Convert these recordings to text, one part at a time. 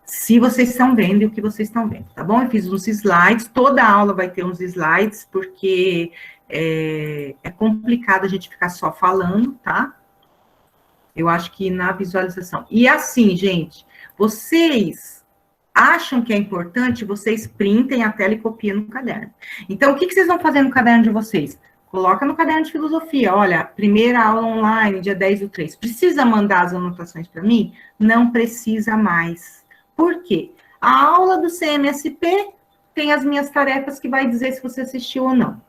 se vocês estão vendo e o que vocês estão vendo, tá bom? Eu fiz uns slides, toda aula vai ter uns slides, porque é complicado a gente ficar só falando, tá? Eu acho que na visualização. E assim, gente, vocês acham que é importante, vocês printem a tela e copiam no caderno. Então, o que vocês vão fazer no caderno de vocês? Coloca no caderno de filosofia, olha, primeira aula online, dia 10/3. Precisa mandar as anotações para mim? Não precisa mais. Por quê? A aula do CMSP tem as minhas tarefas que vai dizer se você assistiu ou não.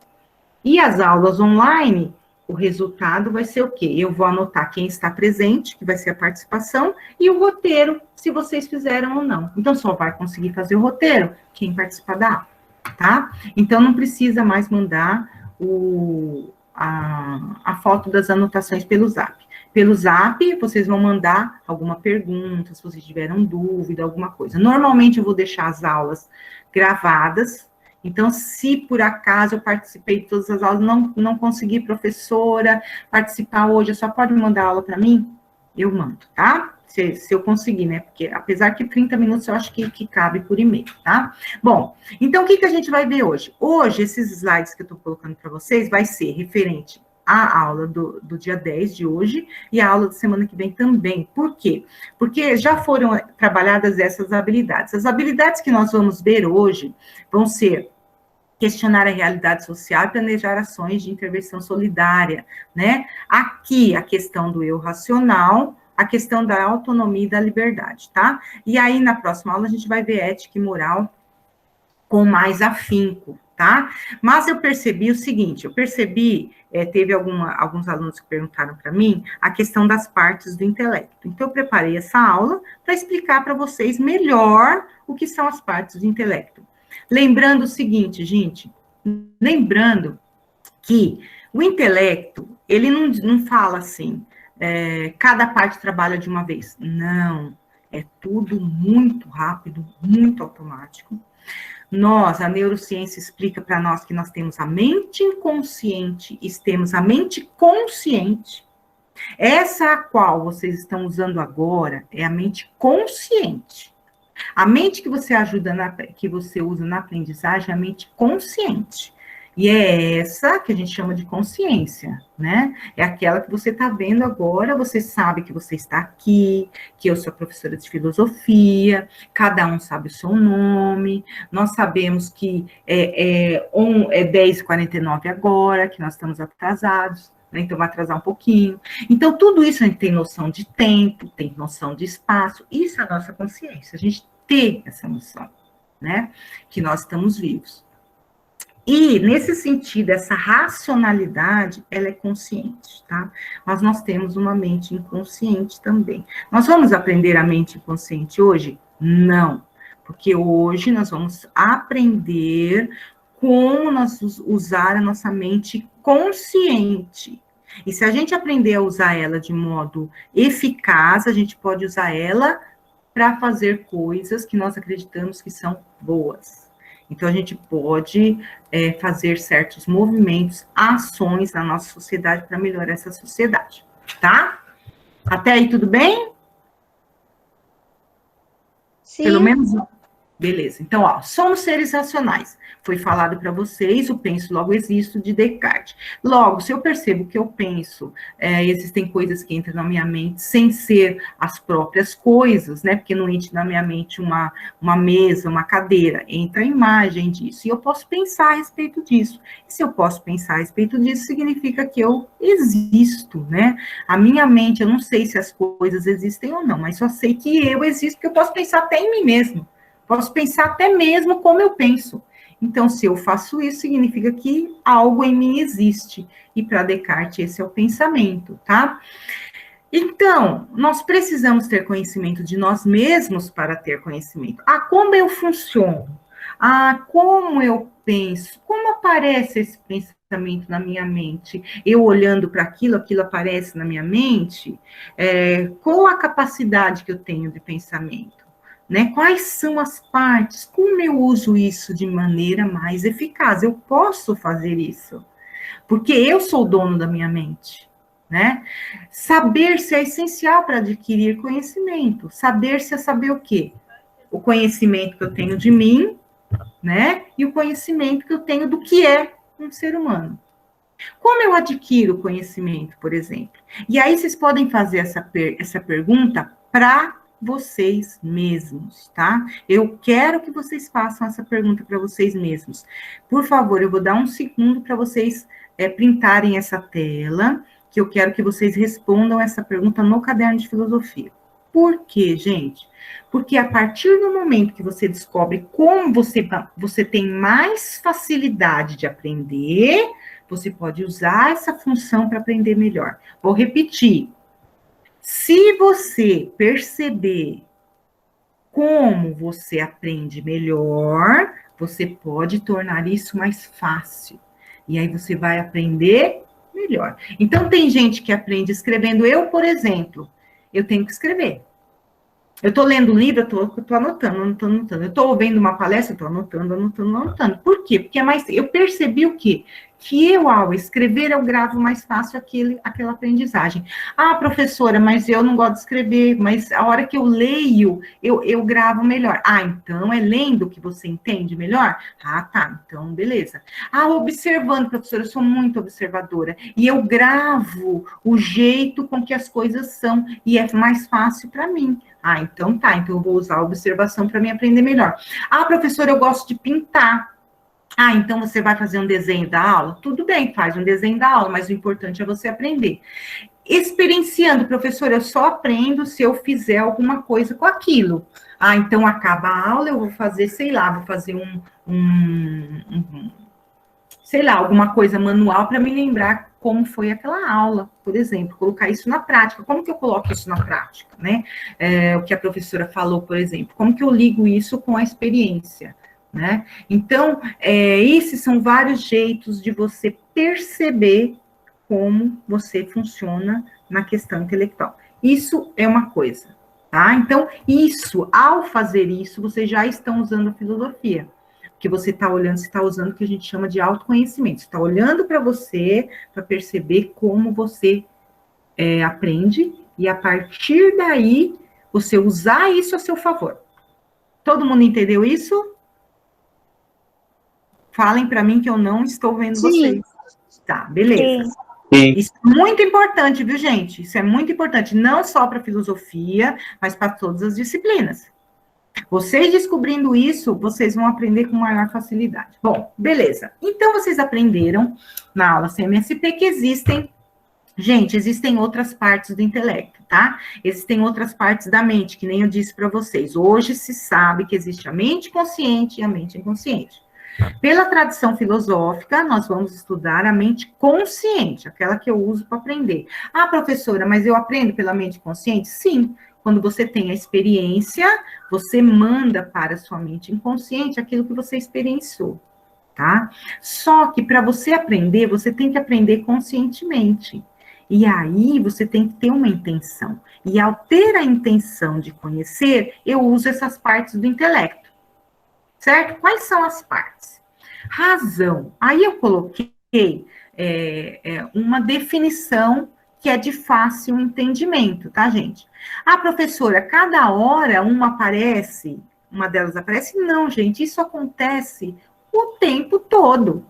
E as aulas online, o resultado vai ser o quê? Eu vou anotar quem está presente, que vai ser a participação, e o roteiro, se vocês fizeram ou não. Então, só vai conseguir fazer o roteiro quem participar da aula, tá? Então, não precisa mais mandar a foto das anotações pelo Zap. Pelo Zap, vocês vão mandar alguma pergunta, se vocês tiveram dúvida, alguma coisa. Normalmente, eu vou deixar as aulas gravadas. Então, se por acaso eu participei de todas as aulas, não consegui, professora, participar hoje, só pode mandar aula para mim? Eu mando, tá? Se eu conseguir, né? Porque apesar que 30 minutos eu acho que cabe por e-mail, tá? Bom, então o que a gente vai ver hoje? Hoje, esses slides que eu estou colocando para vocês vai ser referente à aula do dia 10 de hoje e a aula da semana que vem também. Por quê? Porque já foram trabalhadas essas habilidades. As habilidades que nós vamos ver hoje vão ser questionar a realidade social e planejar ações de intervenção solidária, né? Aqui, a questão do eu racional, a questão da autonomia e da liberdade, tá? E aí, na próxima aula, a gente vai ver ética e moral com mais afinco, tá? Mas eu percebi o seguinte, teve alguns alunos que perguntaram para mim a questão das partes do intelecto. Então, eu preparei essa aula para explicar para vocês melhor o que são as partes do intelecto. Lembrando o seguinte, gente, lembrando que o intelecto, ele não fala assim, cada parte trabalha de uma vez. Não, é tudo muito rápido, muito automático. A neurociência explica para nós que nós temos a mente inconsciente e temos a mente consciente. Essa a qual vocês estão usando agora é a mente consciente. A mente que você que você usa na aprendizagem é a mente consciente. E é essa que a gente chama de consciência, né? É aquela que você está vendo agora, você sabe que você está aqui, que eu sou professora de filosofia, cada um sabe o seu nome, nós sabemos que é 10h49 agora, que nós estamos atrasados, né? Então vai atrasar um pouquinho. Então, tudo isso a gente tem noção de tempo, tem noção de espaço, isso é a nossa consciência, a gente tem essa noção, né? Que nós estamos vivos. E, nesse sentido, essa racionalidade, ela é consciente, tá? Mas nós temos uma mente inconsciente também. Nós vamos aprender a mente inconsciente hoje? Não, porque hoje nós vamos aprender como nós usar a nossa mente consciente. E se a gente aprender a usar ela de modo eficaz, a gente pode usar ela para fazer coisas que nós acreditamos que são boas. Então, a gente pode fazer certos movimentos, ações na nossa sociedade para melhorar essa sociedade, tá? Até aí, tudo bem? Sim. Pelo menos... Beleza. Então, somos seres racionais. Foi falado para vocês o penso, logo existo, de Descartes. Logo, se eu percebo que eu penso, existem coisas que entram na minha mente sem ser as próprias coisas, né? Porque não entra na minha mente uma mesa, uma cadeira, entra a imagem disso. E eu posso pensar a respeito disso. E se eu posso pensar a respeito disso, significa que eu existo, né? A minha mente, eu não sei se as coisas existem ou não, mas só sei que eu existo, porque eu posso pensar até em mim mesmo. Posso pensar até mesmo como eu penso. Então, se eu faço isso, significa que algo em mim existe. E para Descartes, esse é o pensamento, tá? Então, nós precisamos ter conhecimento de nós mesmos para ter conhecimento. Como eu funciono? Como eu penso? Como aparece esse pensamento na minha mente? Eu olhando para aquilo aparece na minha mente? Qual a capacidade que eu tenho de pensamento? Né? Quais são as partes? Como eu uso isso de maneira mais eficaz? Eu posso fazer isso, porque eu sou o dono da minha mente, né? Saber-se é essencial para adquirir conhecimento. Saber-se é saber o quê? o conhecimento que eu tenho de mim, né? E o conhecimento que eu tenho do que é um ser humano. Como eu adquiro conhecimento, por exemplo? E aí vocês podem fazer essa pergunta para vocês mesmos, tá? Eu quero que vocês façam essa pergunta para vocês mesmos. Por favor, eu vou dar um segundo para vocês printarem essa tela, que eu quero que vocês respondam essa pergunta no caderno de filosofia. Por quê, gente? Porque a partir do momento que você descobre como você tem mais facilidade de aprender, você pode usar essa função para aprender melhor. Vou repetir. Se você perceber como você aprende melhor, você pode tornar isso mais fácil. E aí você vai aprender melhor. Então, tem gente que aprende escrevendo. Eu, por exemplo, eu tenho que escrever. Eu estou lendo um livro, eu estou anotando. Eu estou ouvindo uma palestra, eu estou anotando. Por quê? Porque eu percebi o quê? Que eu, ao escrever, eu gravo mais fácil aquela aprendizagem. Ah, professora, mas eu não gosto de escrever, mas a hora que eu leio, eu gravo melhor. Ah, então é lendo que você entende melhor? Ah, tá, então beleza. Ah, observando, professora, eu sou muito observadora, e eu gravo o jeito com que as coisas são, e é mais fácil para mim. Ah, então tá, então eu vou usar a observação para me aprender melhor. Ah, professora, eu gosto de pintar. Ah, então você vai fazer um desenho da aula? Tudo bem, faz um desenho da aula, mas o importante é você aprender. Experienciando, professor, eu só aprendo se eu fizer alguma coisa com aquilo. Ah, então acaba a aula, eu vou fazer, sei lá, vou fazer sei lá, alguma coisa manual para me lembrar como foi aquela aula, por exemplo, colocar isso na prática. Como que eu coloco isso na prática, né? O que a professora falou, por exemplo, como que eu ligo isso com a experiência? Né? Então, esses são vários jeitos de você perceber como você funciona na questão intelectual. Isso é uma coisa, tá? Então, ao fazer isso, vocês já estão usando a filosofia. Que você está olhando, você está usando o que a gente chama de autoconhecimento. Você está olhando para você, para perceber como você aprende, e a partir daí, você usar isso a seu favor. Todo mundo entendeu isso? Falem para mim que eu não estou vendo vocês. Tá, beleza. Sim. Isso é muito importante, viu, gente? Isso é muito importante, não só para filosofia, mas para todas as disciplinas. Vocês descobrindo isso, vocês vão aprender com maior facilidade. Bom, beleza. Então, vocês aprenderam na aula CMSP que existem outras partes do intelecto, tá? Existem outras partes da mente, que nem eu disse para vocês. Hoje se sabe que existe a mente consciente e a mente inconsciente. Pela tradição filosófica, nós vamos estudar a mente consciente, aquela que eu uso para aprender. Ah, professora, mas eu aprendo pela mente consciente? Sim. Quando você tem a experiência, você manda para a sua mente inconsciente aquilo que você experienciou, tá? Só que para você aprender, você tem que aprender conscientemente. E aí você tem que ter uma intenção. E ao ter a intenção de conhecer, eu uso essas partes do intelecto. Certo? Quais são as partes? Razão. Aí eu coloquei uma definição que é de fácil entendimento, tá, gente? Ah, professora, cada hora uma delas aparece? Não, gente, isso acontece o tempo todo.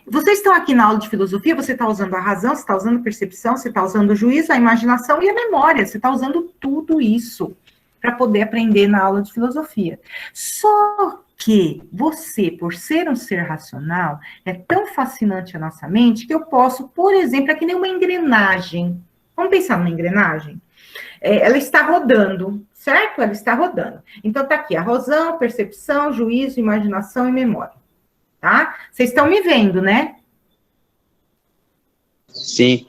Vocês estão aqui na aula de filosofia, você está usando a razão, você está usando a percepção, você está usando o juízo, a imaginação e a memória, você está usando tudo isso para poder aprender na aula de filosofia. Só que você, por ser um ser racional, é tão fascinante a nossa mente que eu posso, por exemplo, é que nem uma engrenagem. Vamos pensar numa engrenagem? Ela está rodando, certo? Ela está rodando. Então, está aqui a razão, percepção, juízo, imaginação e memória. Tá? Vocês estão me vendo, né? Sim.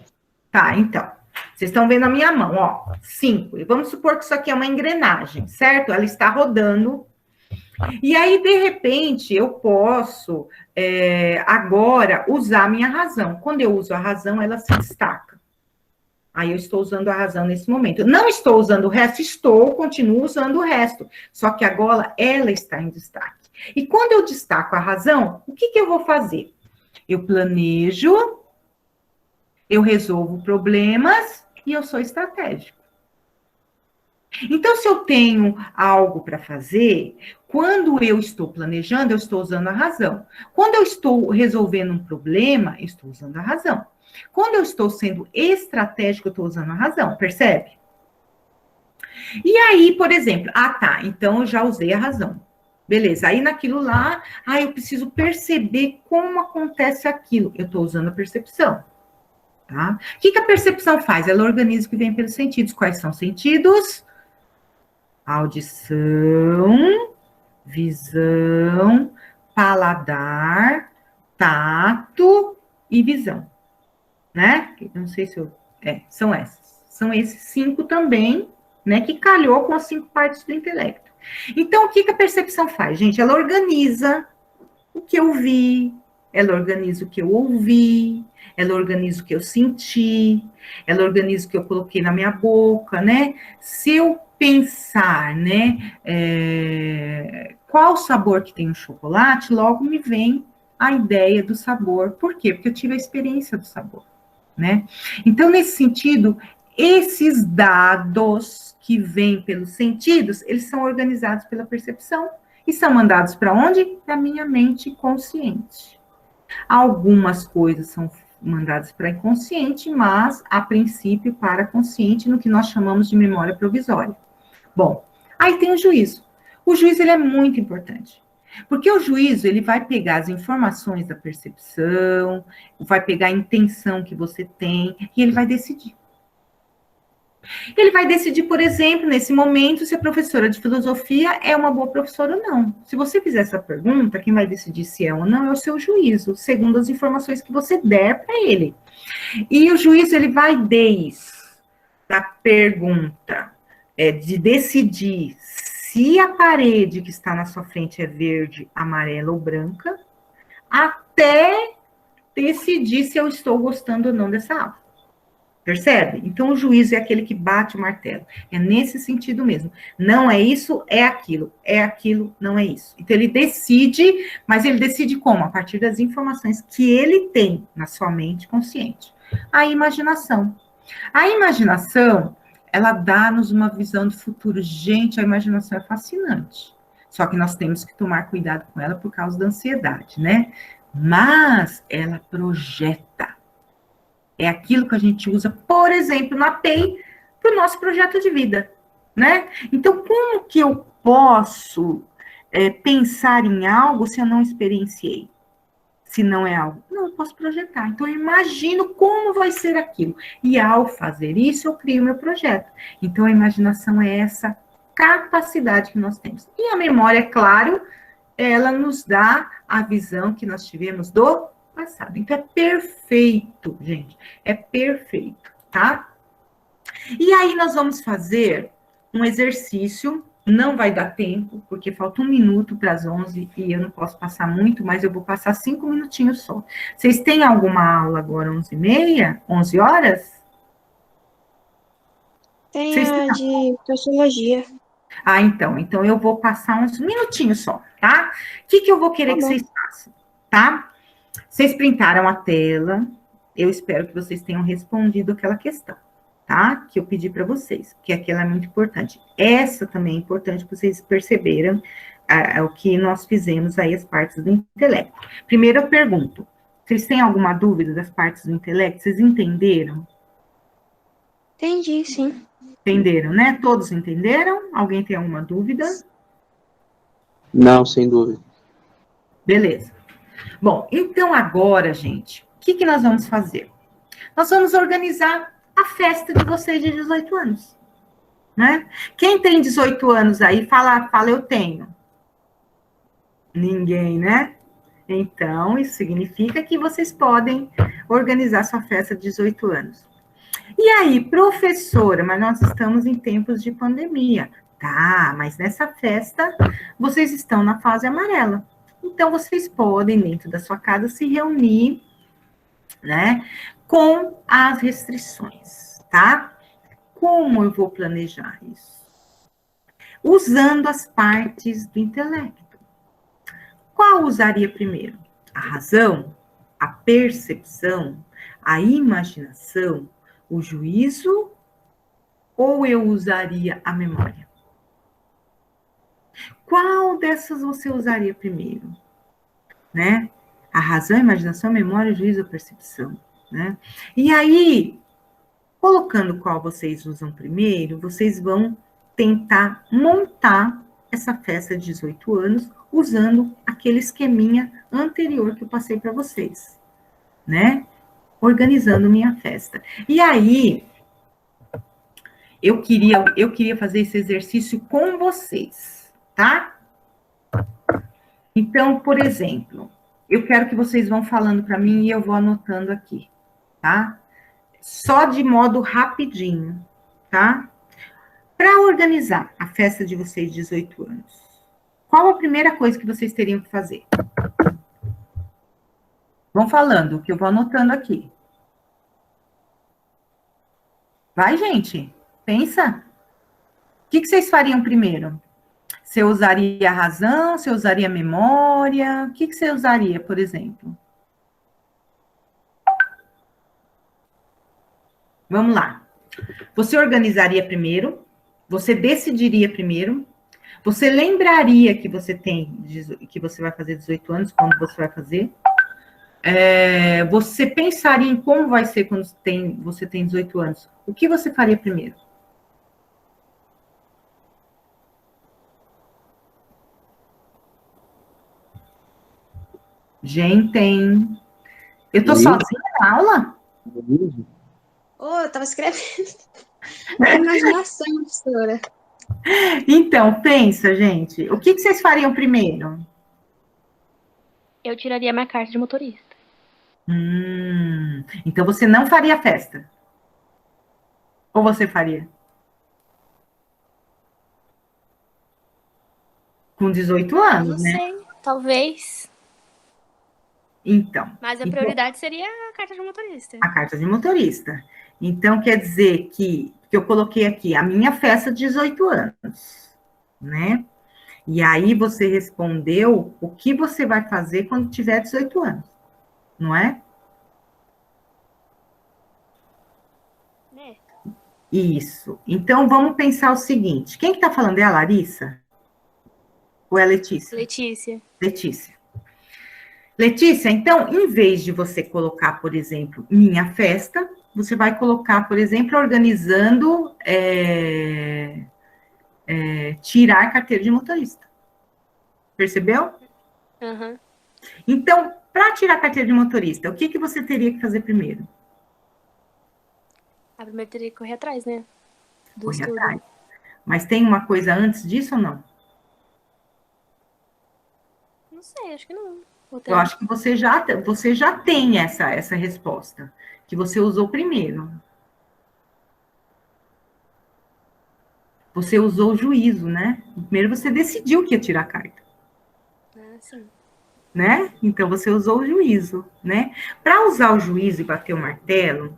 Tá, então. Vocês estão vendo a minha mão, ó. 5. E vamos supor que isso aqui é uma engrenagem, certo? Ela está rodando. E aí, de repente, eu posso agora usar a minha razão. Quando eu uso a razão, ela se destaca. Aí eu estou usando a razão nesse momento. Não estou usando o resto? Continuo usando o resto. Só que agora ela está em destaque. E quando eu destaco a razão, o que eu vou fazer? Eu planejo, eu resolvo problemas e eu sou estratégico. Então, se eu tenho algo para fazer, quando eu estou planejando, eu estou usando a razão. Quando eu estou resolvendo um problema, eu estou usando a razão. Quando eu estou sendo estratégico, eu estou usando a razão, percebe? E aí, por exemplo, tá, então eu já usei a razão. Beleza, aí naquilo lá, eu preciso perceber como acontece aquilo. Eu estou usando a percepção, tá? O que a percepção faz? Ela organiza o que vem pelos sentidos. Quais são os sentidos? Audição, visão, paladar, tato e visão, né? Eu não sei se eu... são essas. São esses 5 também, né? Que calhou com as 5 partes do intelecto. Então, o que a percepção faz, gente? Ela organiza o que eu vi, ela organiza o que eu ouvi, ela organiza o que eu senti, ela organiza o que eu coloquei na minha boca, né? Se eu pensar, né, qual o sabor que tem o chocolate, logo me vem a ideia do sabor. Por quê? Porque eu tive a experiência do sabor, né? Então, nesse sentido, esses dados que vêm pelos sentidos, eles são organizados pela percepção e são mandados para onde? Para a minha mente consciente. Algumas coisas são mandadas para inconsciente, mas, a princípio, para consciente, no que nós chamamos de memória provisória. Bom, aí tem o juízo. O juízo, ele é muito importante. Porque o juízo, ele vai pegar as informações da percepção, vai pegar a intenção que você tem, e ele vai decidir. Ele vai decidir, por exemplo, nesse momento, se a professora de filosofia é uma boa professora ou não. Se você fizer essa pergunta, quem vai decidir se é ou não é o seu juízo, segundo as informações que você der para ele. E o juízo, ele vai desde a pergunta de decidir se a parede que está na sua frente é verde, amarela ou branca, até decidir se eu estou gostando ou não dessa aula. Percebe? Então, o juízo é aquele que bate o martelo. É nesse sentido mesmo. Não é isso, é aquilo. É aquilo, não é isso. Então, ele decide, mas ele decide como? A partir das informações que ele tem na sua mente consciente. A imaginação. A imaginação, ela dá-nos uma visão do futuro. Gente, a imaginação é fascinante. Só que nós temos que tomar cuidado com ela por causa da ansiedade, né? Mas ela projeta. É aquilo que a gente usa, por exemplo, na APEI, para o nosso projeto de vida, né? Então, como que eu posso pensar em algo se eu não experienciei? Se não é algo? Não, eu posso projetar. Então, eu imagino como vai ser aquilo. E ao fazer isso, eu crio meu projeto. Então, a imaginação é essa capacidade que nós temos. E a memória, é claro, ela nos dá a visão que nós tivemos do passado. Então, é perfeito, gente. É perfeito, tá? E aí, nós vamos fazer um exercício. Não vai dar tempo, porque falta 1 minuto para as 11 e eu não posso passar muito, mas eu vou passar 5 minutinhos só. Vocês têm alguma aula agora, 11h30? 11 horas? Tem a de sociologia. Então eu vou passar uns minutinhos só, tá? O que eu vou querer que vocês façam, tá? Vocês printaram a tela, eu espero que vocês tenham respondido aquela questão, tá? Que eu pedi para vocês, que aquela é muito importante. Essa também é importante, para vocês perceberam o que nós fizemos aí, as partes do intelecto. Primeiro eu pergunto, vocês têm alguma dúvida das partes do intelecto? Vocês entenderam? Entendi, sim. Entenderam, né? Todos entenderam? Alguém tem alguma dúvida? Não, sem dúvida. Beleza. Bom, então agora, gente, o que nós vamos fazer? Nós vamos organizar a festa de vocês de 18 anos, né? Quem tem 18 anos aí, fala, eu tenho. Ninguém, né? Então, isso significa que vocês podem organizar sua festa de 18 anos. E aí, professora, mas nós estamos em tempos de pandemia. Tá, mas nessa festa, vocês estão na fase amarela. Então, vocês podem, dentro da sua casa, se reunir, né, com as restrições, tá? Como eu vou planejar isso? Usando as partes do intelecto. Qual usaria primeiro? A razão, a percepção, a imaginação, o juízo ou eu usaria a memória? Qual dessas você usaria primeiro? Né? A razão, a imaginação, a memória, o juízo, a percepção, né? E aí, colocando qual vocês usam primeiro, vocês vão tentar montar essa festa de 18 anos usando aquele esqueminha anterior que eu passei para vocês, né? Organizando minha festa. E aí, eu queria fazer esse exercício com vocês, tá? Então, por exemplo, eu quero que vocês vão falando para mim e eu vou anotando aqui, tá? Só de modo rapidinho, tá? Para organizar a festa de vocês de 18 anos, qual a primeira coisa que vocês teriam que fazer? Vão falando, que eu vou anotando aqui. Vai, gente, pensa. O que vocês fariam primeiro? Você usaria a razão? Você usaria a memória? O que você usaria, por exemplo? Vamos lá. Você organizaria primeiro? Você decidiria primeiro? Você lembraria que que você vai fazer 18 anos, quando você vai fazer? Você pensaria em como vai ser quando você tem 18 anos? O que você faria primeiro? Gente, eu tô sozinha na aula? Eu tava escrevendo. Imaginação, professora. Então, pensa, gente. O que vocês fariam primeiro? Eu tiraria minha carta de motorista. Então você não faria festa? Ou você faria? Com 18 anos, né? Não sei, talvez. Então. Mas a prioridade seria a carta de motorista. A carta de motorista. Então, quer dizer que eu coloquei aqui a minha festa de 18 anos, né? E aí você respondeu o que você vai fazer quando tiver 18 anos, não é? Isso. Então, vamos pensar o seguinte. Quem que tá falando? É a Larissa? Ou é a Letícia? Letícia. Letícia. Letícia, então, em vez de você colocar, por exemplo, minha festa, você vai colocar, por exemplo, organizando tirar carteira de motorista. Percebeu? Uhum. Então, para tirar carteira de motorista, o que você teria que fazer primeiro? A primeira teria que correr atrás, né? Correr atrás. Mas tem uma coisa antes disso ou não? Não sei, acho que não. Eu acho que você já tem essa resposta, que você usou primeiro. Você usou o juízo, né? Primeiro você decidiu que ia tirar a carta. Ah, sim. Né? Então você usou o juízo, né? Para usar o juízo e bater o martelo,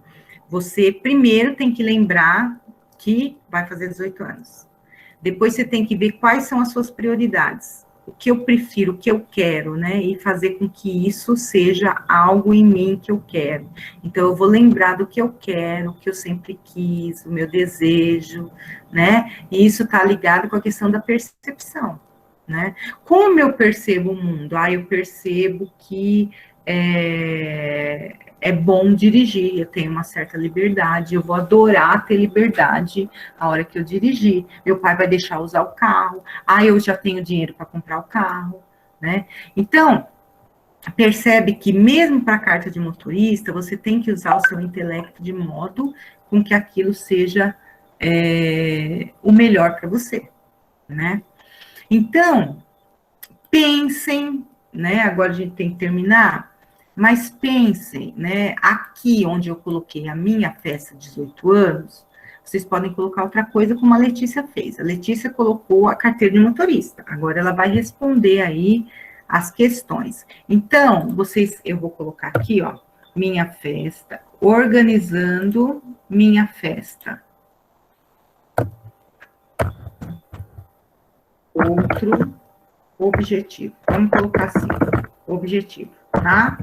você primeiro tem que lembrar que vai fazer 18 anos. Depois você tem que ver quais são as suas prioridades. O que eu prefiro, o que eu quero, né? E fazer com que isso seja algo em mim que eu quero. Então, eu vou lembrar do que eu quero, o que eu sempre quis, o meu desejo, né? E isso está ligado com a questão da percepção, né? Como eu percebo o mundo? Eu percebo que é bom dirigir, eu tenho uma certa liberdade, eu vou adorar ter liberdade a hora que eu dirigir. Meu pai vai deixar usar o carro, eu já tenho dinheiro para comprar o carro, né? Então, percebe que mesmo para a carta de motorista, você tem que usar o seu intelecto de modo com que aquilo seja o melhor para você, né? Então, pensem, né? Agora a gente tem que terminar. Mas pensem, né, aqui onde eu coloquei a minha festa de 18 anos, vocês podem colocar outra coisa como a Letícia fez. A Letícia colocou a carteira de motorista. Agora ela vai responder aí as questões. Então, eu vou colocar aqui, ó, minha festa, organizando minha festa. Outro objetivo. Vamos colocar assim, objetivo, tá?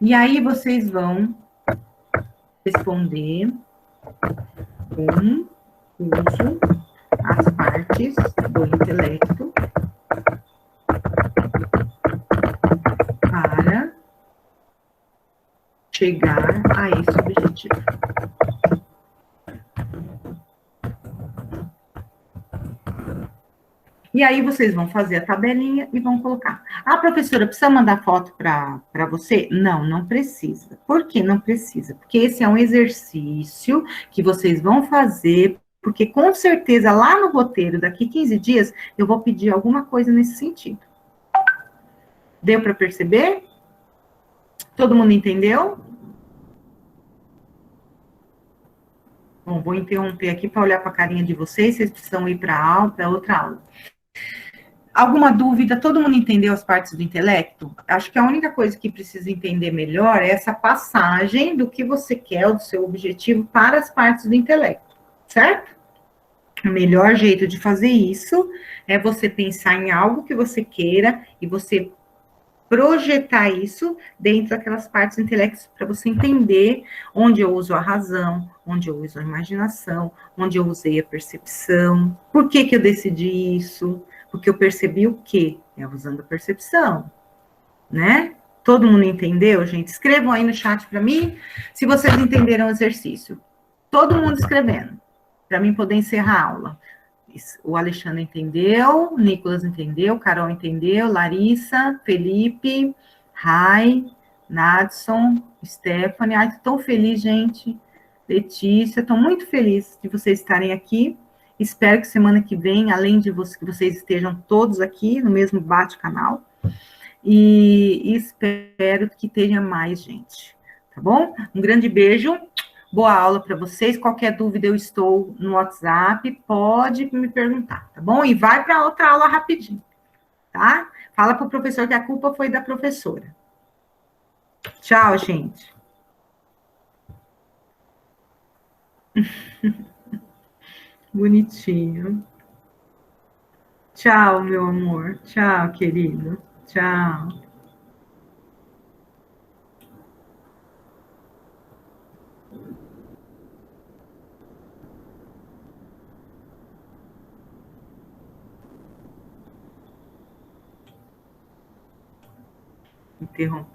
E aí vocês vão responder uso as partes do intelecto para chegar a esse objetivo. E aí vocês vão fazer a tabelinha e vão colocar. Ah, professora, precisa mandar foto para você? Não, não precisa. Por que não precisa? Porque esse é um exercício que vocês vão fazer, porque com certeza lá no roteiro, daqui 15 dias, eu vou pedir alguma coisa nesse sentido. Deu para perceber? Todo mundo entendeu? Bom, vou interromper aqui para olhar para a carinha de vocês precisam ir para outra aula. Alguma dúvida? Todo mundo entendeu as partes do intelecto? Acho que a única coisa que precisa entender melhor é essa passagem do que você quer, do seu objetivo, para as partes do intelecto, certo? O melhor jeito de fazer isso é você pensar em algo que você queira e você projetar isso dentro daquelas partes do intelecto para você entender onde eu uso a razão, onde eu uso a imaginação, onde eu usei a percepção, por que eu decidi isso, porque eu percebi o quê? É usando a percepção, né? Todo mundo entendeu, gente? Escrevam aí no chat para mim se vocês entenderam o exercício. Todo mundo escrevendo, para mim poder encerrar a aula. O Alexandre entendeu, Nicolas entendeu, Carol entendeu, Larissa, Felipe, Rai, Nadson, Stephanie. Ai, tô tão feliz, gente. Letícia, estou muito feliz de vocês estarem aqui. Espero que semana que vem, além de que vocês estejam todos aqui no mesmo bate-canal. E espero que tenha mais gente, tá bom? Um grande beijo. Boa aula para vocês. Qualquer dúvida, eu estou no WhatsApp. Pode me perguntar, tá bom? E vai para outra aula rapidinho, tá? Fala para o professor que a culpa foi da professora. Tchau, gente. Bonitinho. Tchau, meu amor. Tchau, querido. Tchau. Interromper.